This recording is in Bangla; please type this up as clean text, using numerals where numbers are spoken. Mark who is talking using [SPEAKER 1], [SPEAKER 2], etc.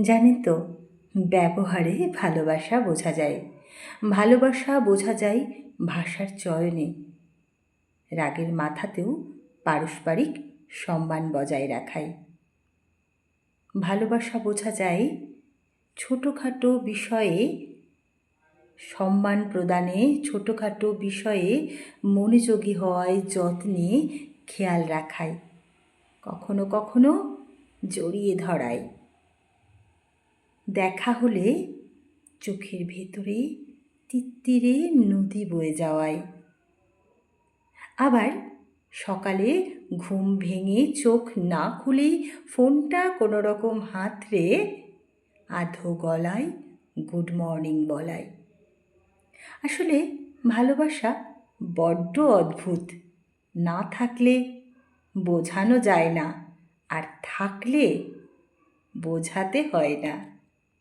[SPEAKER 1] জানেন তো, ব্যবহারে ভালোবাসা বোঝা যায়। ভালোবাসা বোঝা যায় ভাষার চয়নে। রাগের মাথাতেও পারস্পরিক সম্মান বজায় রাখায়। ভালোবাসা বোঝা যায় ছোটোখাটো বিষয়ে সম্মান প্রদানে, ছোটোখাটো বিষয়ে মনোযোগী হওয়ায়, যত্নে খেয়াল রাখায়, কখনো কখনো জড়িয়ে ধরায়। দেখা হলে চোখের ভেতরে তিত্তিরে নদী বয়ে যাওয়ায়। আবার সকালে ঘুম ভেঙে চোখ না খুলেই ফোনটা কোনো রকম হাতড়ে আধো গলায় গুড মর্নিং বলায়। আসলে ভালোবাসা বড্ড অদ্ভুত। না থাকলে বোঝানো যায় না, আর থাকলে বোঝাতে হয় না।